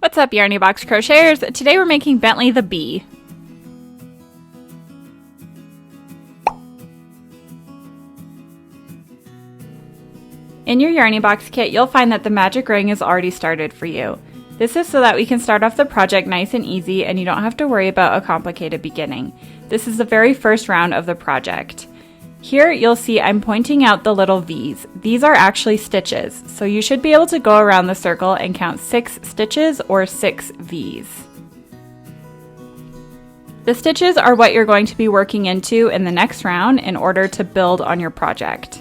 What's up, Yarny Box Crocheters? Today we're making Bentley the Bee. In your Yarny Box kit, you'll find that the magic ring is already started for you. This is so that we can start off the project nice and easy and you don't have to worry about a complicated beginning. This is the very first round of the project. Here you'll see I'm pointing out the little V's. These are actually stitches, so you should be able to go around the circle and count 6 stitches or 6 V's. The stitches are what you're going to be working into in the next round in order to build on your project.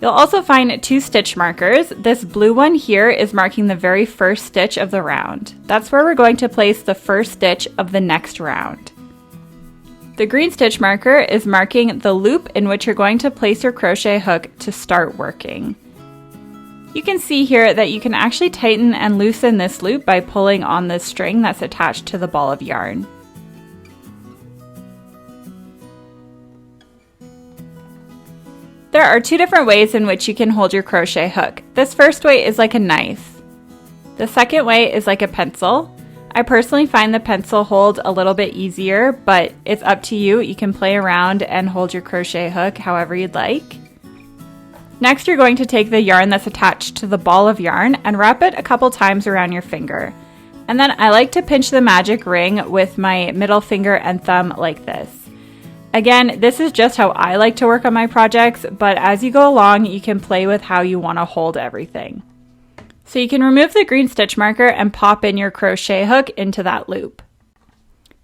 You'll also find 2 stitch markers. This blue one here is marking the very first stitch of the round. That's where we're going to place the first stitch of the next round. The green stitch marker is marking the loop in which you're going to place your crochet hook to start working. You can see here that you can actually tighten and loosen this loop by pulling on the string that's attached to the ball of yarn. There are 2 different ways in which you can hold your crochet hook. This first way is like a knife. The second way is like a pencil. I personally find the pencil hold a little bit easier, but it's up to you. You can play around and hold your crochet hook however you'd like. Next, you're going to take the yarn that's attached to the ball of yarn and wrap it a couple times around your finger. And then I like to pinch the magic ring with my middle finger and thumb like this. Again, this is just how I like to work on my projects, but as you go along, you can play with how you want to hold everything. So you can remove the green stitch marker and pop in your crochet hook into that loop.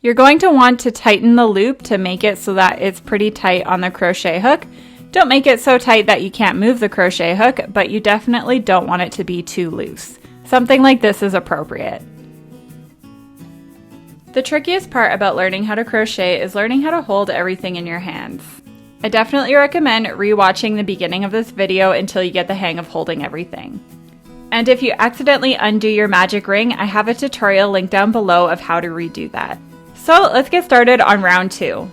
You're going to want to tighten the loop to make it so that it's pretty tight on the crochet hook. Don't make it so tight that you can't move the crochet hook, but you definitely don't want it to be too loose. Something like this is appropriate. The trickiest part about learning how to crochet is learning how to hold everything in your hands. I definitely recommend rewatching the beginning of this video until you get the hang of holding everything. And if you accidentally undo your magic ring, I have a tutorial linked down below of how to redo that. So let's get started on round 2.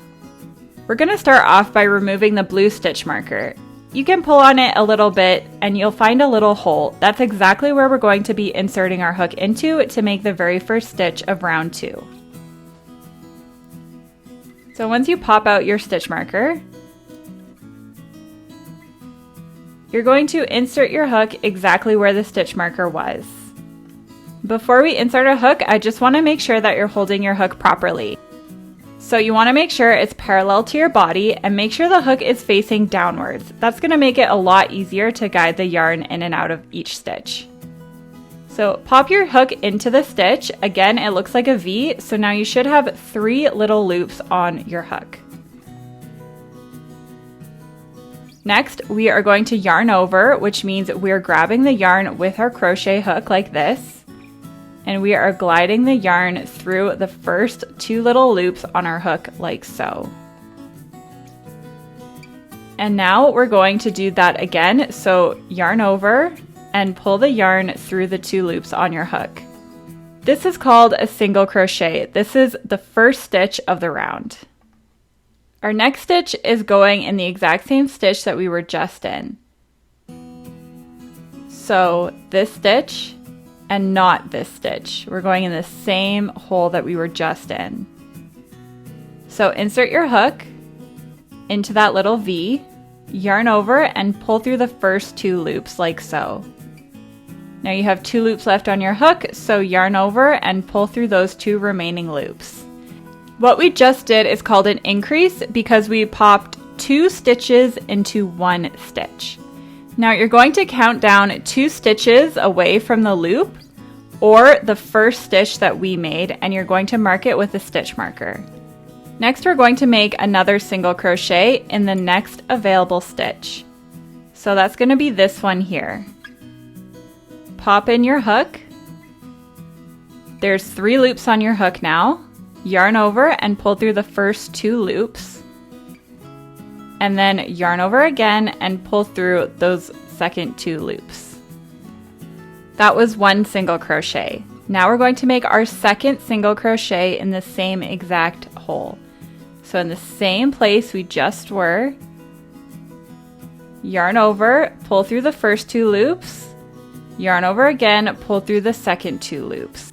We're going to start off by removing the blue stitch marker. You can pull on it a little bit and you'll find a little hole. That's exactly where we're going to be inserting our hook into to make the very first stitch of round 2. So once you pop out your stitch marker, you're going to insert your hook exactly where the stitch marker was. Before we insert a hook, I just want to make sure that you're holding your hook properly. So you want to make sure it's parallel to your body and make sure the hook is facing downwards. That's going to make it a lot easier to guide the yarn in and out of each stitch. So pop your hook into the stitch. Again, it looks like a V, so now you should have 3 little loops on your hook. Next, we are going to yarn over, which means we're grabbing the yarn with our crochet hook like this, and we are gliding the yarn through the first 2 little loops on our hook like so. And now we're going to do that again, so yarn over and pull the yarn through the 2 loops on your hook. This is called a single crochet. This is the first stitch of the round. Our next stitch is going in the exact same stitch that we were just in. So this stitch and not this stitch. We're going in the same hole that we were just in. So insert your hook into that little V, yarn over and pull through the first 2 loops like so. Now you have 2 loops left on your hook, so yarn over and pull through those 2 remaining loops. What we just did is called an increase because we popped 2 stitches into 1 stitch. Now you're going to count down 2 stitches away from the loop or the first stitch that we made, and you're going to mark it with a stitch marker. Next, we're going to make another single crochet in the next available stitch. So that's going to be this one here. Pop in your hook. There's 3 loops on your hook now. Yarn over and pull through the first 2 loops, and then yarn over again and pull through those second 2 loops. That was 1 single crochet. Now we're going to make our second single crochet in the same exact hole. So in the same place we just were, yarn over, pull through the first 2 loops, Yarn over again, pull through the second 2 loops.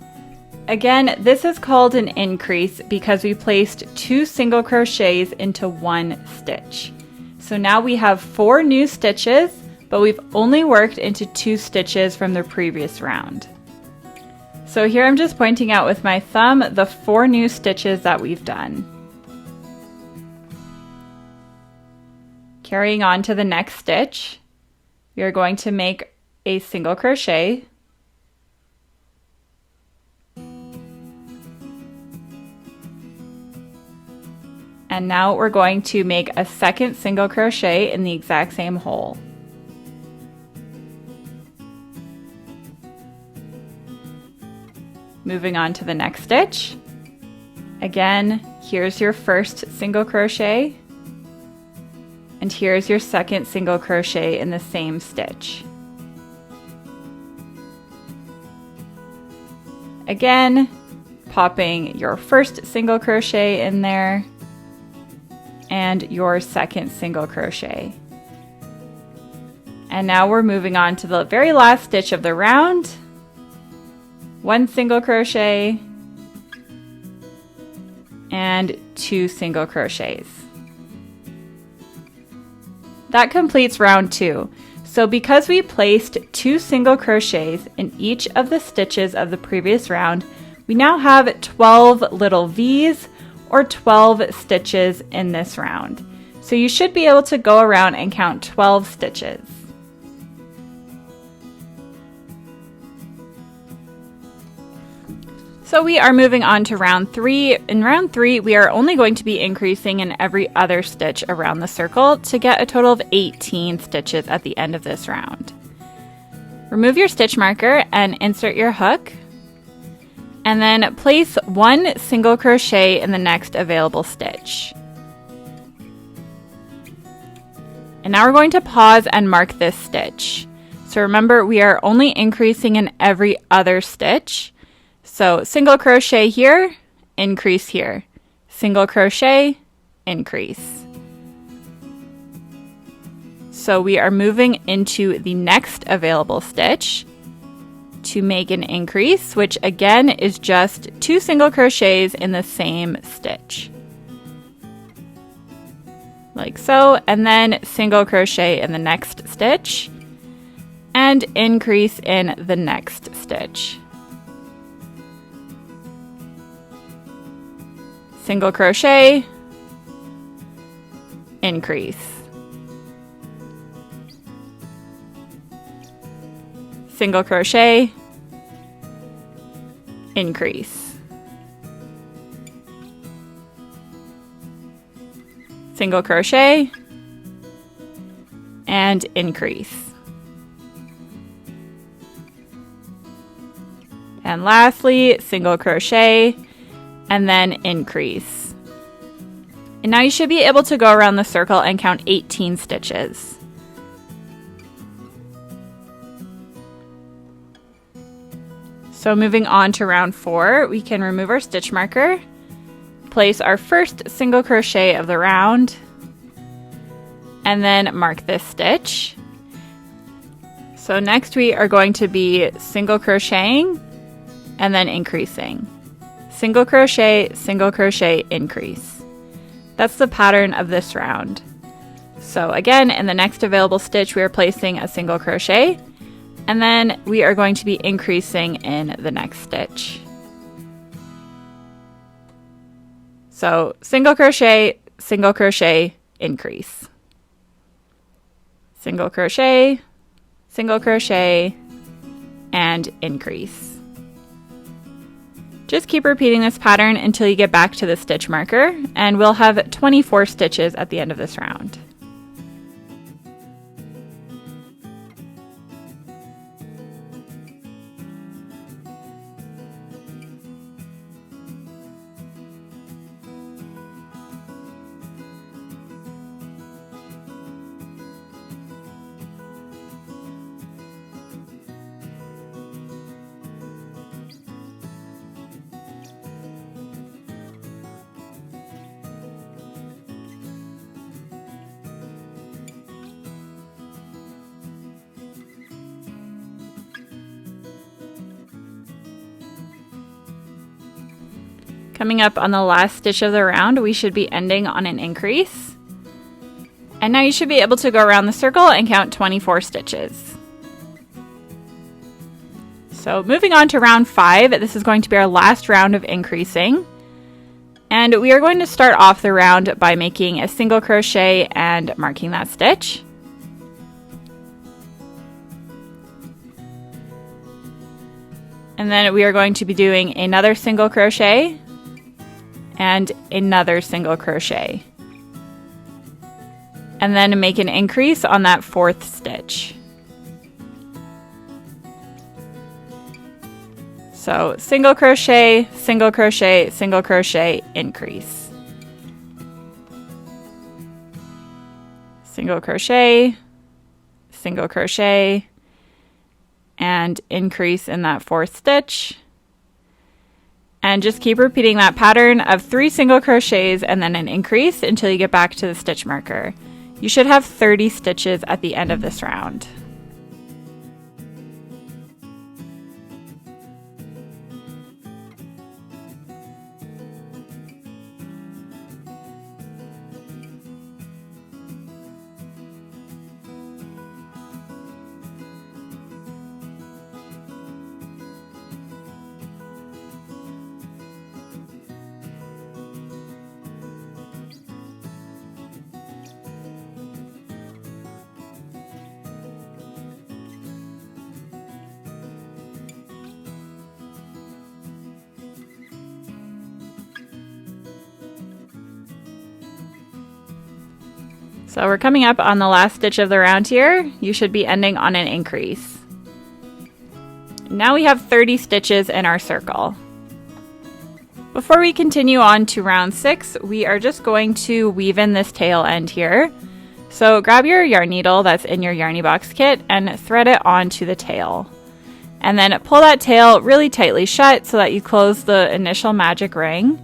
Again, this is called an increase because we placed 2 single crochets into 1 stitch. So now we have 4 new stitches, but we've only worked into 2 stitches from the previous round. So here I'm just pointing out with my thumb the 4 new stitches that we've done. Carrying on to the next stitch, we are going to make a single crochet, and now we're going to make a second single crochet in the exact same hole. Moving on to the next stitch. Again, here's your first single crochet, and here's your second single crochet in the same stitch. Again, popping your first single crochet in there and your second single crochet. And now we're moving on to the very last stitch of the round. 1 single crochet and 2 single crochets. That completes round 2. So because we placed 2 single crochets in each of the stitches of the previous round, we now have 12 little V's or 12 stitches in this round. So you should be able to go around and count 12 stitches. So we are moving on to round 3. In round 3, we are only going to be increasing in every other stitch around the circle to get a total of 18 stitches at the end of this round. Remove your stitch marker and insert your hook, and then place 1 single crochet in the next available stitch. And now we're going to pause and mark this stitch. So remember, we are only increasing in every other stitch. So single crochet here, increase here, single crochet, increase. So we are moving into the next available stitch to make an increase, which again is just 2 single crochets in the same stitch. Like so, and then single crochet in the next stitch and increase in the next stitch. Single crochet, increase. Single crochet, increase. Single crochet, and increase. And lastly, single crochet, and then increase. And now you should be able to go around the circle and count 18 stitches. So moving on to round 4, we can remove our stitch marker, place our first single crochet of the round, and then mark this stitch. So next we are going to be single crocheting and then increasing. Single crochet, increase. That's the pattern of this round. So again, in the next available stitch, we are placing a single crochet, and then we are going to be increasing in the next stitch. So single crochet, increase. Single crochet, and increase. Just keep repeating this pattern until you get back to the stitch marker, and we'll have 24 stitches at the end of this round. Coming up on the last stitch of the round, we should be ending on an increase. And now you should be able to go around the circle and count 24 stitches. So moving on to round 5, this is going to be our last round of increasing. And we are going to start off the round by making a single crochet and marking that stitch. And then we are going to be doing another single crochet and another single crochet. And then make an increase on that 4th stitch. So single crochet, single crochet, single crochet, increase. Single crochet, single crochet, and increase in that 4th stitch. And just keep repeating that pattern of 3 single crochets and then an increase until you get back to the stitch marker. You should have 30 stitches at the end of this round. So we're coming up on the last stitch of the round here. You should be ending on an increase. Now we have 30 stitches in our circle. Before we continue on to round 6, we are just going to weave in this tail end here. So grab your yarn needle that's in your Yarny Box kit and thread it onto the tail. And then pull that tail really tightly shut so that you close the initial magic ring.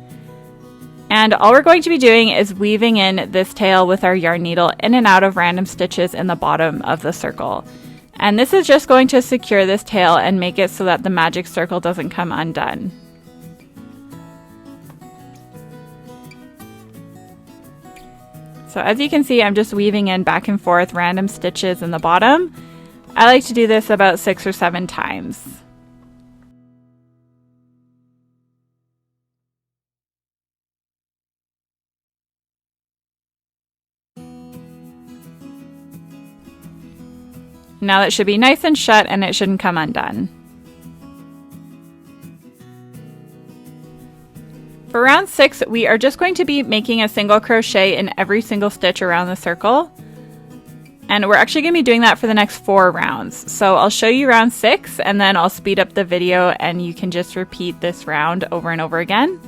And all we're going to be doing is weaving in this tail with our yarn needle in and out of random stitches in the bottom of the circle. And this is just going to secure this tail and make it so that the magic circle doesn't come undone. So as you can see, I'm just weaving in back and forth random stitches in the bottom. I like to do this about 6 or 7 times. Now that should be nice and shut and it shouldn't come undone. For round 6, we are just going to be making a single crochet in every single stitch around the circle. And we're actually going to be doing that for the next 4 rounds. So I'll show you round 6 and then I'll speed up the video and you can just repeat this round over and over again.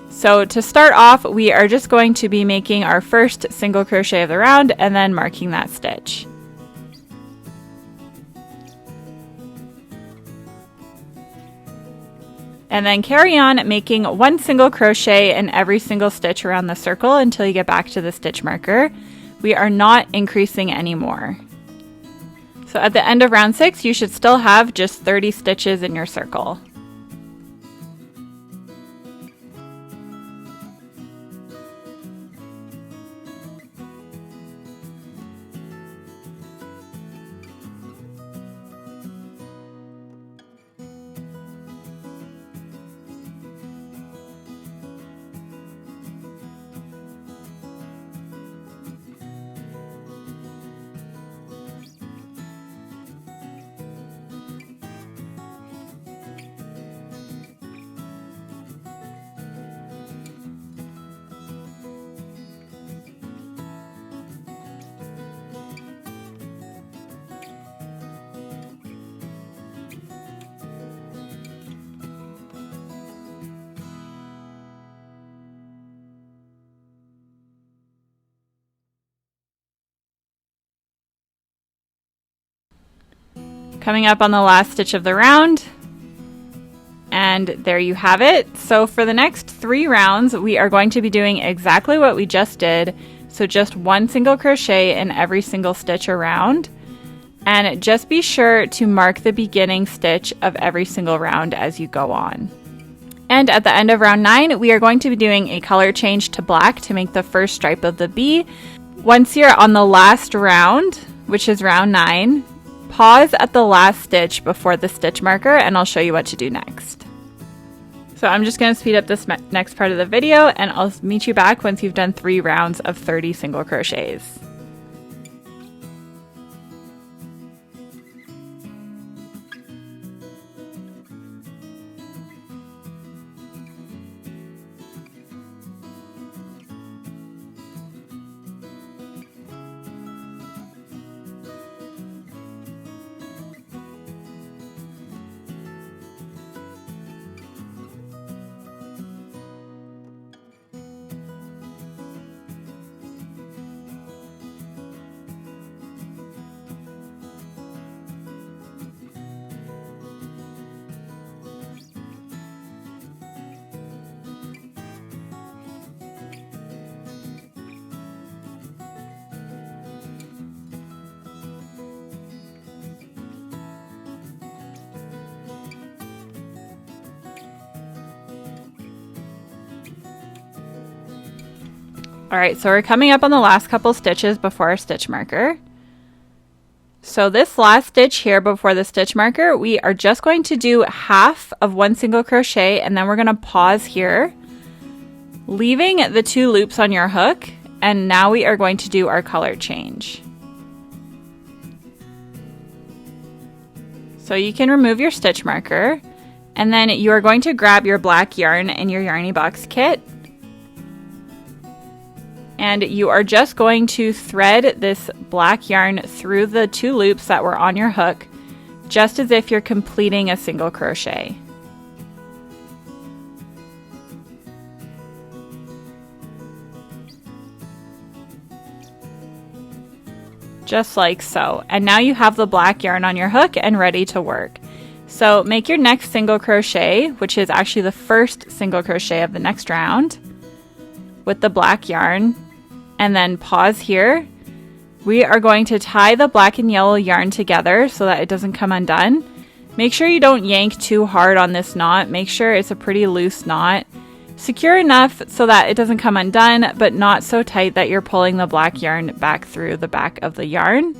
So to start off, we are just going to be making our first single crochet of the round and then marking that stitch. And then carry on making 1 single crochet in every single stitch around the circle until you get back to the stitch marker. We are not increasing anymore. So at the end of round 6, you should still have just 30 stitches in your circle. Coming up on the last stitch of the round, and there you have it. So for the next 3 rounds, we are going to be doing exactly what we just did. So just 1 single crochet in every single stitch around, and just be sure to mark the beginning stitch of every single round as you go on. And at the end of round 9, we are going to be doing a color change to black to make the first stripe of the bee. Once you're on the last round, which is round 9, pause at the last stitch before the stitch marker, and I'll show you what to do next. So I'm just going to speed up this next part of the video, and I'll meet you back once you've done 3 rounds of 30 single crochets. Alright, so we're coming up on the last couple stitches before our stitch marker. So this last stitch here before the stitch marker, we are just going to do half of 1 single crochet, and then we're going to pause here, leaving the 2 loops on your hook, and now we are going to do our color change. So you can remove your stitch marker, and then you are going to grab your black yarn in your Yarny Box kit, and you are just going to thread this black yarn through the 2 loops that were on your hook, just as if you're completing a single crochet. Just like so. And now you have the black yarn on your hook and ready to work. So make your next single crochet, which is actually the first single crochet of the next round, with the black yarn. And then pause here. We are going to tie the black and yellow yarn together so that it doesn't come undone. Make sure you don't yank too hard on this knot. Make sure it's a pretty loose knot. Secure enough so that it doesn't come undone, but not so tight that you're pulling the black yarn back through the back of the yarn.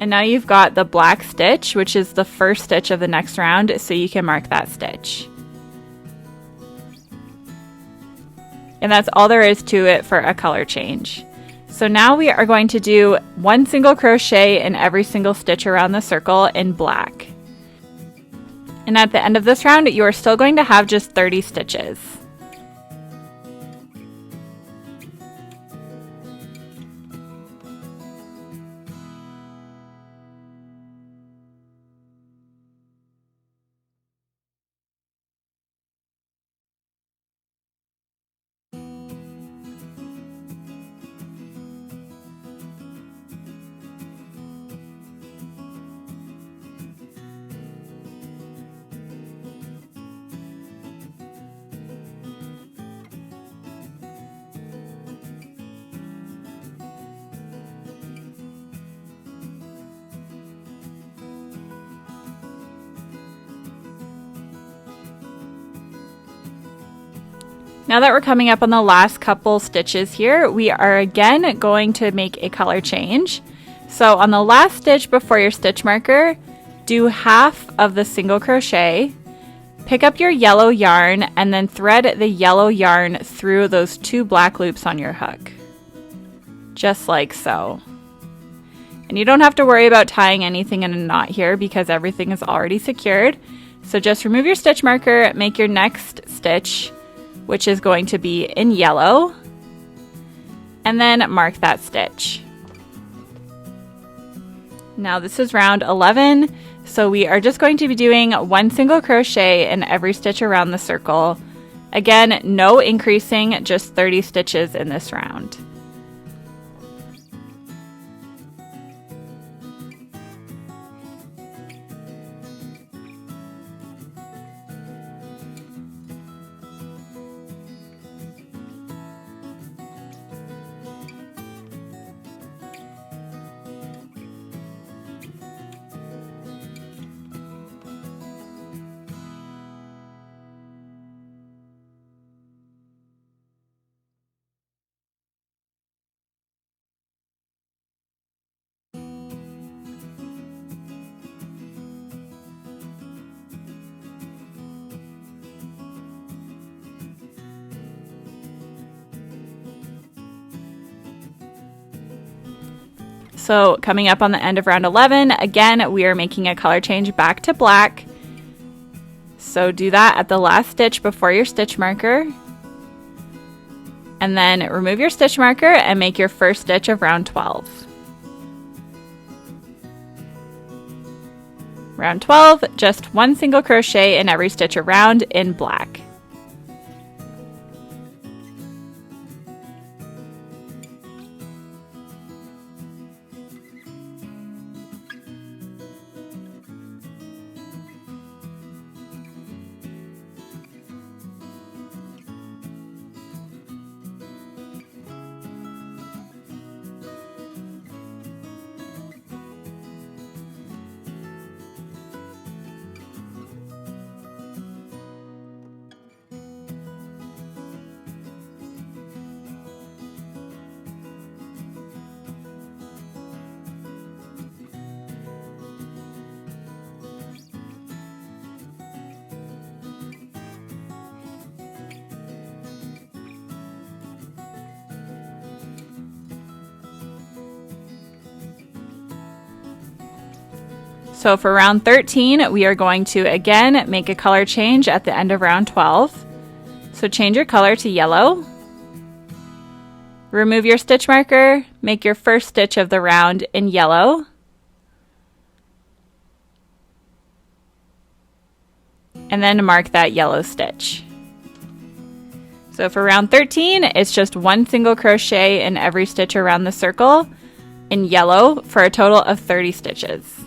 And now you've got the black stitch, which is the first stitch of the next round, so you can mark that stitch. And that's all there is to it for a color change. So now we are going to do 1 single crochet in every single stitch around the circle in black. And at the end of this round, you are still going to have just 30 stitches. Now that we're coming up on the last couple stitches here, we are again going to make a color change. So on the last stitch before your stitch marker, do half of the single crochet, pick up your yellow yarn, and then thread the yellow yarn through those 2 black loops on your hook. Just like so. And you don't have to worry about tying anything in a knot here because everything is already secured. So just remove your stitch marker, make your next stitch, which is going to be in yellow, and then mark that stitch. Now this is round 11, so we are just going to be doing 1 single crochet in every stitch around the circle. Again, no increasing, just 30 stitches in this round. So coming up on the end of round 11, again, we are making a color change back to black. So do that at the last stitch before your stitch marker. And then remove your stitch marker and make your first stitch of round 12. Round 12, just one single crochet in every stitch around in black. So for round 13, we are going to again make a color change at the end of round 12. So change your color to yellow. Remove your stitch marker, make your first stitch of the round in yellow. And then mark that yellow stitch. So for round 13, it's just one single crochet in every stitch around the circle in yellow for a total of 30 stitches.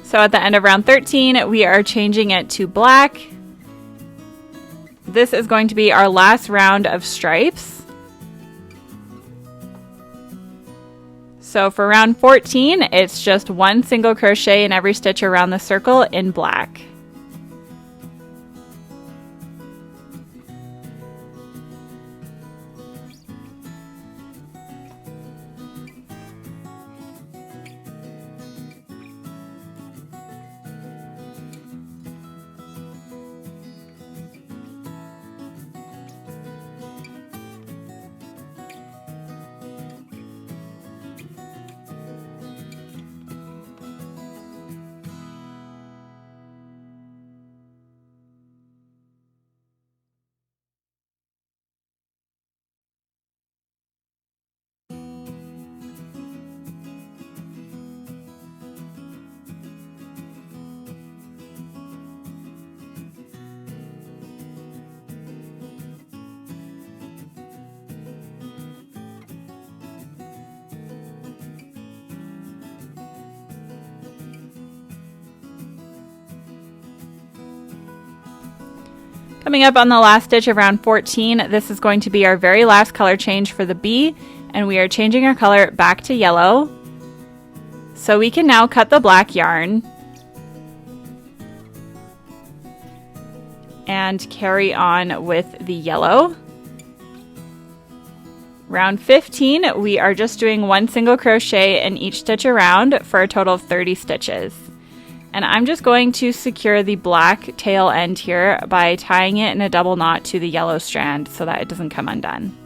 So at the end of round 13, we are changing it to black. This is going to be our last round of stripes. So for round 14, it's just one single crochet in every stitch around the circle in black. Coming up on the last stitch of round 14, this is going to be our very last color change for the bee, and we are changing our color back to yellow. So we can now cut the black yarn and carry on with the yellow. Round 15, we are just doing one single crochet in each stitch around for a total of 30 stitches. And I'm just going to secure the black tail end here by tying it in a double knot to the yellow strand so that it doesn't come undone.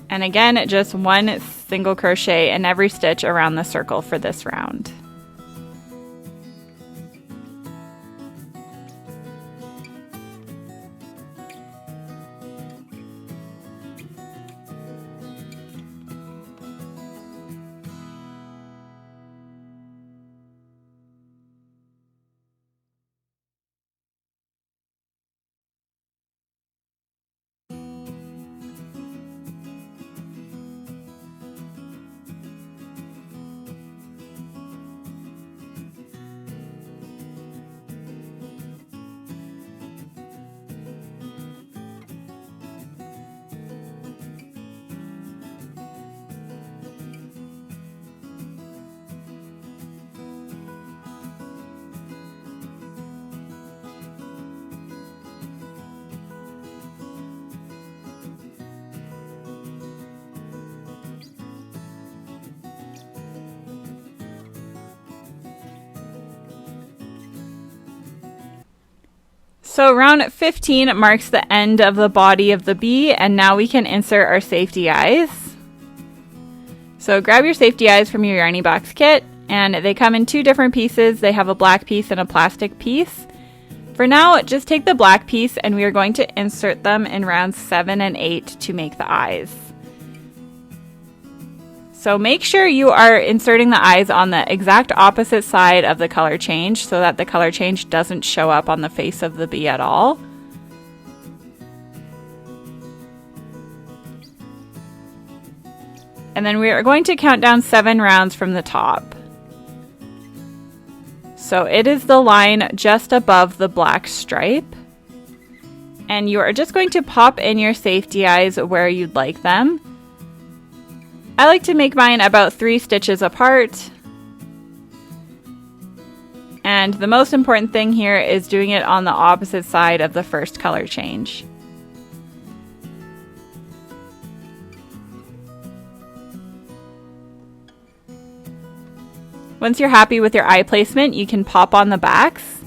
And again, just one single crochet in every stitch around the circle for this round. So round 15 marks the end of the body of the bee, and now we can insert our safety eyes. So grab your safety eyes from your Yarny Box kit, and they come in two different pieces. They have a black piece and a plastic piece. For now, just take the black piece and we are going to insert them in rounds 7 and 8 to make the eyes. So make sure you are inserting the eyes on the exact opposite side of the color change so that the color change doesn't show up on the face of the bee at all. And then we are going to count down 7 rounds from the top. So it is the line just above the black stripe. And you are just going to pop in your safety eyes where you'd like them. I like to make mine about 3 stitches apart. And the most important thing here is doing it on the opposite side of the first color change. Once you're happy with your eye placement, you can pop on the backs.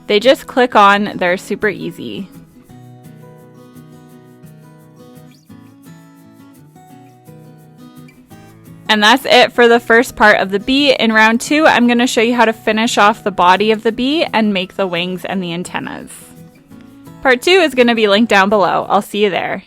They just click on, they're super easy. And that's it for the first part of the bee. In round 2, I'm going to show you how to finish off the body of the bee and make the wings and the antennas. Part 2 is going to be linked down below. I'll see you there.